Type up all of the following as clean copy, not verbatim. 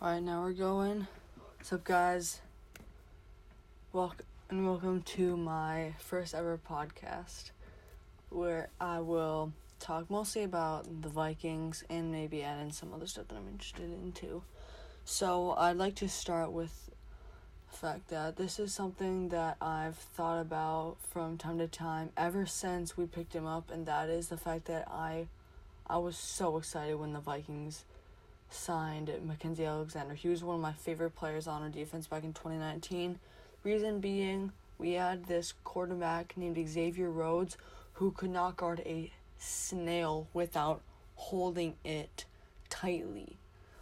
Alright, now we're going. What's up, guys? Welcome to my first ever podcast, where I will talk mostly about the Vikings and maybe add in some other stuff that I'm interested in too. So I'd like to start with the fact that this is something that I've thought about from time to time ever since we picked him up, and that is the fact that I was so excited when the Vikings signed Mackenzie Alexander. He was one of my favorite players on our defense back in 2019. Reason being, we had this quarterback named Xavier Rhodes who could not guard a snail without holding it tightly.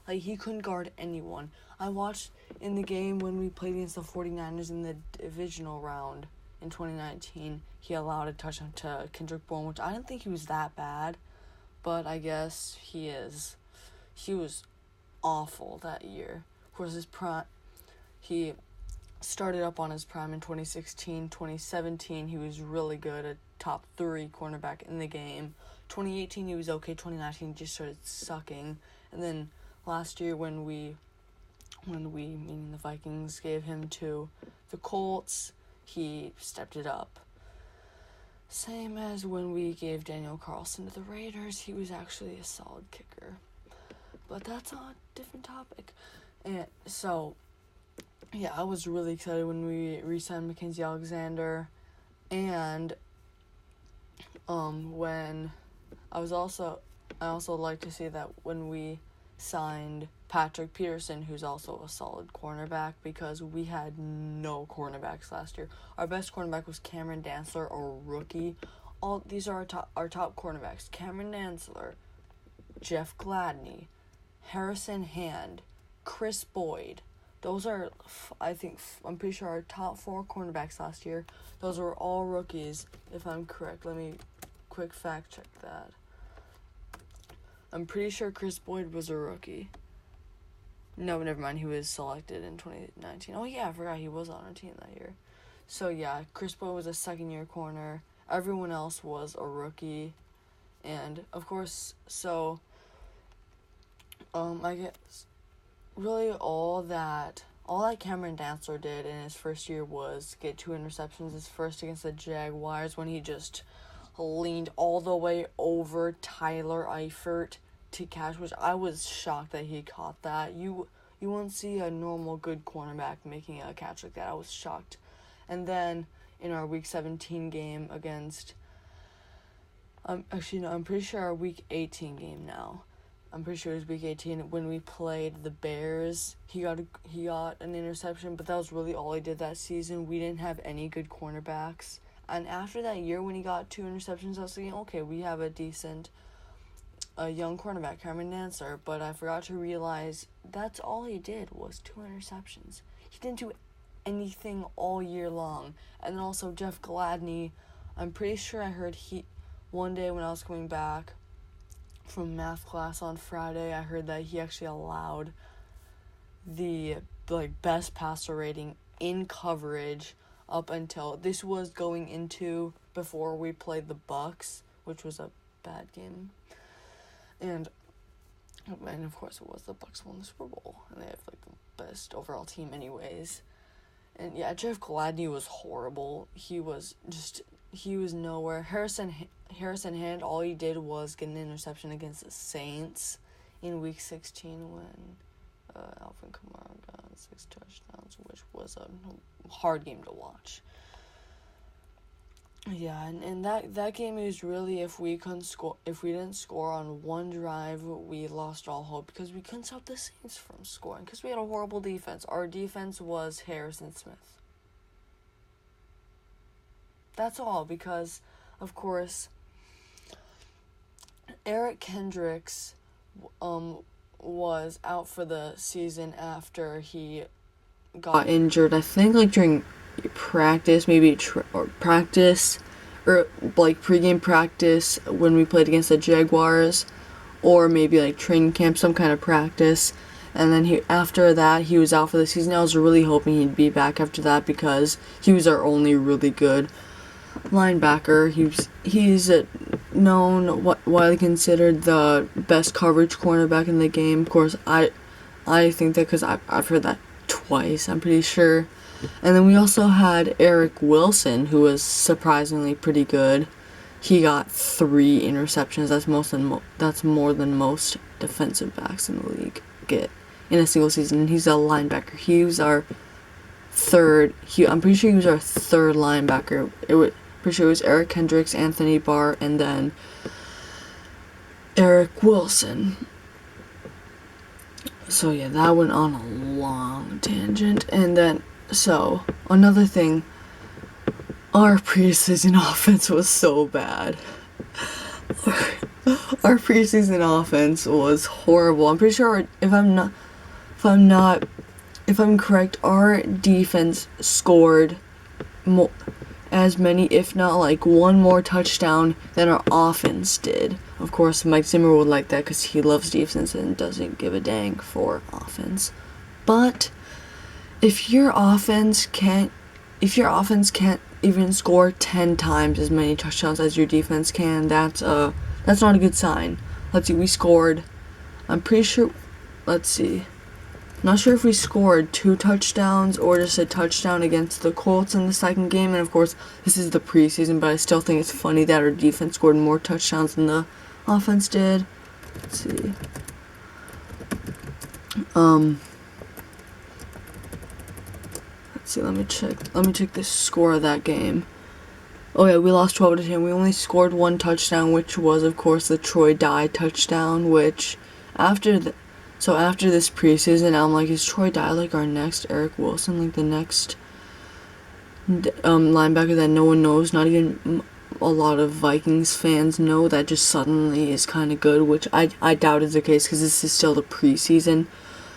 Like, he couldn't guard anyone. I watched in the game when we played against the 49ers in the divisional round in 2019. He allowed a touchdown to Kendrick Bourne, which I didn't think he was that bad, but I guess he is. He was awful that year. Of course, he started up on his prime in 2016. 2017, he was really good, a top 3 cornerback in the game. 2018, he was okay. 2019, he just started sucking. And then last year when we, meaning the Vikings, gave him to the Colts, he stepped it up. Same as when we gave Daniel Carlson to the Raiders, he was actually a solid kicker. But that's a different topic. And so, yeah, I was really excited when we re-signed Mackenzie Alexander. And when I also like to see that when we signed Patrick Peterson, who's also a solid cornerback, because we had no cornerbacks last year. Our best cornerback was Cameron Dantzler, a rookie. All these are our top cornerbacks: Cameron Dantzler, Jeff Gladney, Harrison Hand, Chris Boyd. Those are, I'm pretty sure, our top 4 cornerbacks last year. Those were all rookies, if I'm correct. Let me quick fact check that. I'm pretty sure Chris Boyd was a rookie. No, never mind. He was selected in 2019. Oh, yeah, I forgot he was on our team that year. So, yeah, Chris Boyd was a second-year corner. Everyone else was a rookie. And, of course, so I guess really all that Cameron Dantzler did in his first year was get 2 interceptions. His first against the Jaguars, when he just leaned all the way over Tyler Eifert to catch, which I was shocked that he caught that. You won't see a normal good cornerback making a catch like that. I was shocked. And then in our Week 17 game against, I'm pretty sure our Week 18 game now. I'm pretty sure it was Week 18 when we played the Bears. He got an interception, but that was really all he did that season. We didn't have any good cornerbacks. And after that year, when he got 2 interceptions, I was thinking, okay, we have a decent young cornerback, Cameron Dantzler. But I forgot to realize that's all he did was 2 interceptions. He didn't do anything all year long. And then also Jeff Gladney, I'm pretty sure I heard one day when I was coming back from math class on Friday, I heard that he actually allowed the best passer rating in coverage up until this was going into before we played the Bucks, which was a bad game. And of course it was, the Bucks won the Super Bowl, and they have the best overall team anyways. And yeah, Jeff Gladney was horrible. He was nowhere. Harrison Hand, all he did was get an interception against the Saints in Week 16 when Alvin Kamara got 6 touchdowns, which was a hard game to watch. Yeah, and that game is really, if we didn't score on one drive, we lost all hope, because we couldn't stop the Saints from scoring, because we had a horrible defense. Our defense was Harrison Smith. That's all, because, of course, Eric Kendricks was out for the season after he got injured. I think during practice, maybe practice, or pregame practice when we played against the Jaguars, or maybe training camp, some kind of practice. And then after that, he was out for the season. I was really hoping he'd be back after that, because he was our only really good linebacker. He's known, widely considered the best coverage cornerback in the game. Of course, I I think that because I've heard that twice, I'm pretty sure. And then we also had Eric Wilson, who was surprisingly pretty good. He got 3 interceptions. That's more than most defensive backs in the league get in a single season. He's a linebacker. He was our third. I'm pretty sure he was our third linebacker. Pretty sure it was Eric Kendricks, Anthony Barr, and then Eric Wilson. So yeah, that went on a long tangent. And then, so another thing, our preseason offense was so bad. Our preseason offense was horrible. I'm pretty sure if I'm correct, our defense scored as many, if not like one more touchdown than our offense did. Of course, Mike Zimmer would like that because he loves defense and doesn't give a dang for offense. But if your offense can't even score 10 times as many touchdowns as your defense can, that's not a good sign. Let's see, we scored, I'm pretty sure, let's see, not sure if we scored 2 touchdowns or just a touchdown against the Colts in the second game. And of course, this is the preseason, but I still think it's funny that our defense scored more touchdowns than the offense did. Let's see. Let's see, let me check the score of that game. Oh yeah, we lost 12-10. We only scored 1 touchdown, which was of course the Troy Dye touchdown, which after this preseason, I'm like, is Troy Dye like our next Eric Wilson, like the next linebacker that no one knows, not even a lot of Vikings fans know, that just suddenly is kind of good, which I doubt is the case because this is still the preseason.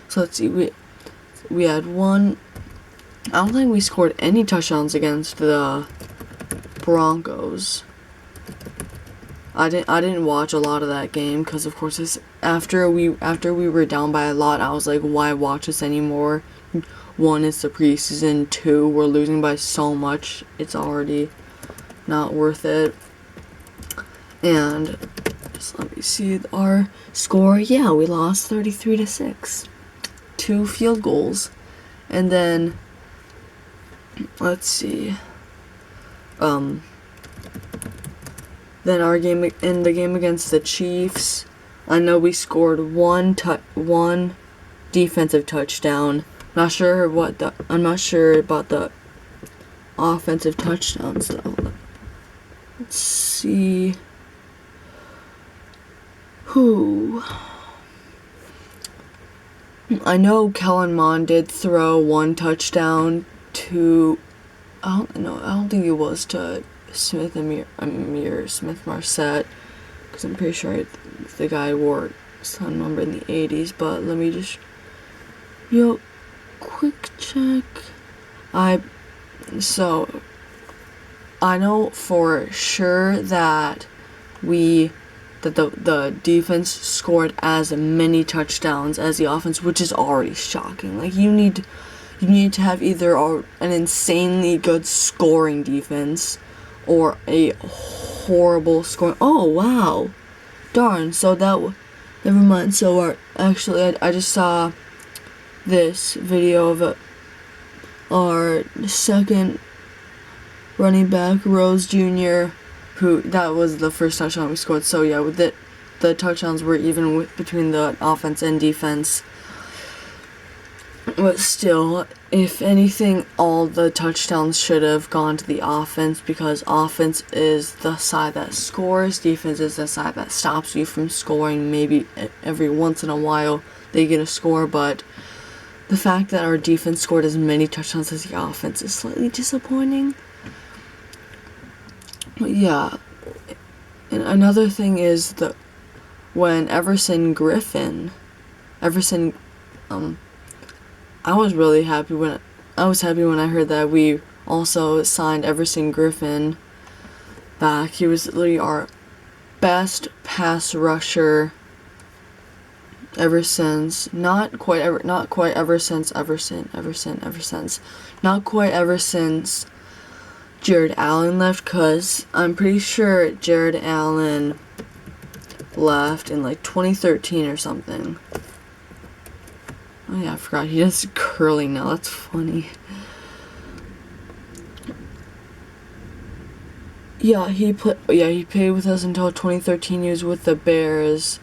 So let's see, we had 1. I don't think we scored any touchdowns against the Broncos. I didn't watch a lot of that game because of course after we were down by a lot, I was like, why watch this anymore? 1, it's the preseason. 2, we're losing by so much, it's already not worth it. And just let me see our score. Yeah, we lost 33-6. 2 field goals. And then let's see. Then our game in the game against the Chiefs, I know we scored one defensive touchdown. I'm not sure about the offensive touchdowns though. Let's see. Who? I know Kellen Mond did throw 1 touchdown to, I don't think it was to Amir Smith-Marset, because I'm pretty sure the guy wore some number in the 80s, but let me just, quick check. So, I know for sure that the defense scored as many touchdowns as the offense, which is already shocking. Like, you need to have either an insanely good scoring defense or a horrible scoring. Oh wow, darn. So never mind. So I just saw this video of our second running back, Rose Jr., who that was the first touchdown we scored. So yeah, with the touchdowns were even between the offense and defense. But still, if anything, all the touchdowns should have gone to the offense, because offense is the side that scores, defense is the side that stops you from scoring. Maybe every once in a while they get a score, but the fact that our defense scored as many touchdowns as the offense is slightly disappointing. But yeah, and another thing is when Everson, I was really happy when I heard that we also signed Everson Griffin back. He was literally our best pass rusher ever since Jared Allen left, because I'm pretty sure Jared Allen left in like 2013 or something. Oh yeah, I forgot. He does curling now. That's funny. Yeah, he played with us until 2013. He was with the Bears.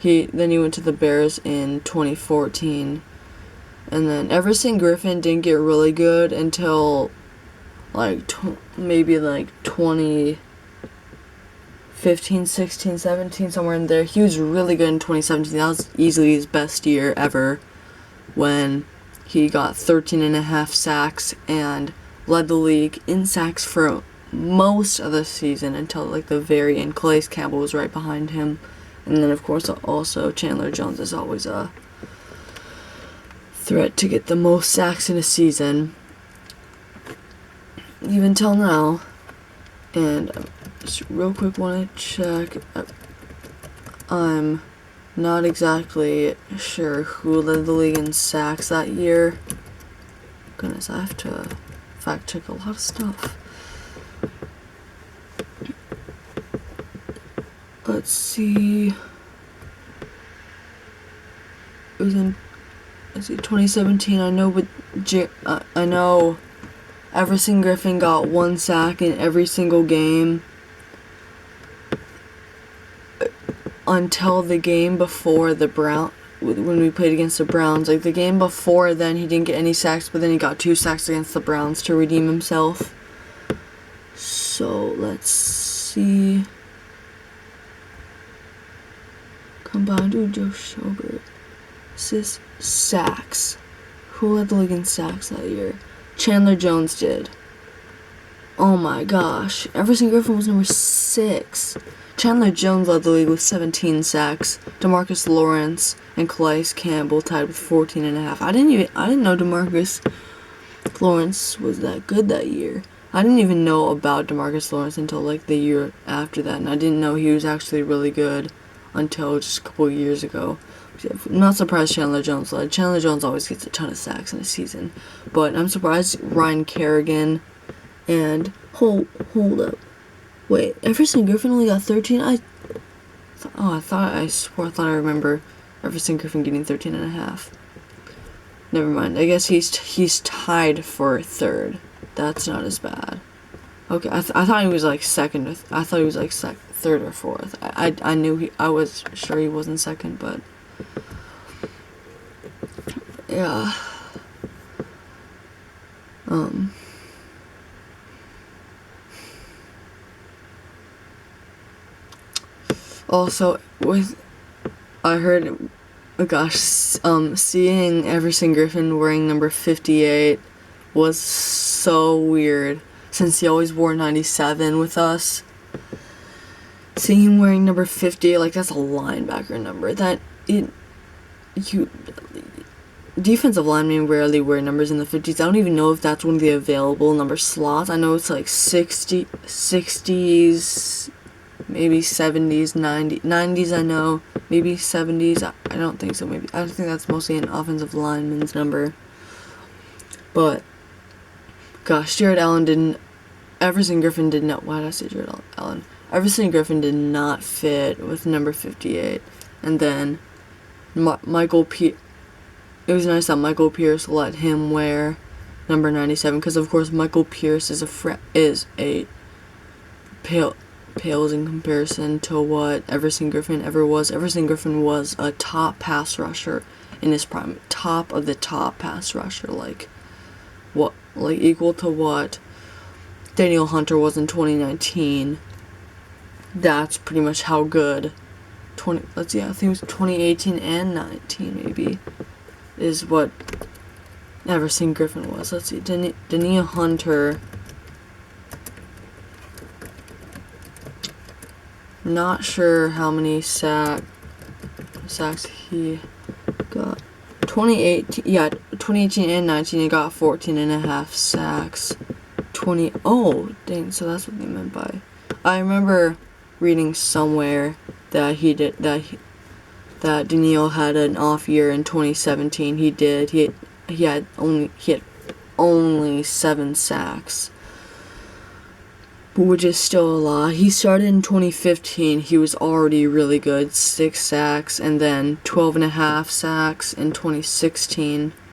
Then he went to the Bears in 2014. And then Everson Griffin didn't get really good until like maybe like 2015, 16, 17, somewhere in there. He was really good in 2017. That was easily his best year ever, when he got 13.5 sacks and led the league in sacks for most of the season until like the very end. Calais Campbell was right behind him. And then of course also Chandler Jones is always a threat to get the most sacks in a season, even till now. And just real quick want to check. I'm not exactly sure who led the league in sacks that year. Goodness, I have to fact check a lot of stuff. Let's see. It was in 2017. I know, but I know Everson Griffin got 1 sack in every single game until the game before the when we played against the Browns. Like the game before then, he didn't get any sacks, but then he got 2 sacks against the Browns to redeem himself. So let's see. Combined with Joe Schobert. Sacks. Who led the league in sacks that year? Chandler Jones did. Oh my gosh. Everson Griffin was number 6. Chandler Jones led the league with 17 sacks. DeMarcus Lawrence and Calais Campbell tied with 14.5. I didn't know DeMarcus Lawrence was that good that year. I didn't even know about DeMarcus Lawrence until like the year after that, and I didn't know he was actually really good until just a couple of years ago. I'm not surprised Chandler Jones led. Chandler Jones always gets a ton of sacks in a season, but I'm surprised Ryan Kerrigan and hold up. Wait, Everson Griffin only got 13? I thought I remember Everson Griffin getting 13.5. Never mind. I guess he's tied for 3rd. That's not as bad. Okay, I thought he was like 2nd. I thought he was like 3rd or 4th. I knew I was sure he wasn't 2nd, but yeah. Also, I heard, oh gosh, seeing Everson Griffin wearing number 58 was so weird, since he always wore 97 with us. Seeing him wearing number 50, like that's a linebacker number. Defensive linemen rarely wear numbers in the 50s. I don't even know if that's one of the available number slots. I know it's like 60s, maybe 70s, 90s I know, maybe 70s, I don't think so, maybe, I think that's mostly an offensive lineman's number, but, gosh, Everson Griffin did not, why did I say Jared Allen? Everson Griffin did not fit with number 58, and then it was nice that Michael Pierce let him wear number 97, because of course Michael Pierce is pales in comparison to what Everson Griffin ever was. Everson Griffin was a top pass rusher in his prime, top of the top pass rusher, like equal to what Daniel Hunter was in 2019. That's pretty much how good I think it was 2018 and 19 maybe is what Everson Griffin was. Let's see, Daniel Hunter, not sure how many sacks he got. 2018 and 19 he got 14.5 sacks. Oh dang, so that's what they meant by. I remember reading somewhere that that Daniil had an off year in 2017. He did. He had only 7 sacks. but which is still a lot. He started in 2015. He was already really good, 6 sacks, and then 12 and a half sacks in 2016.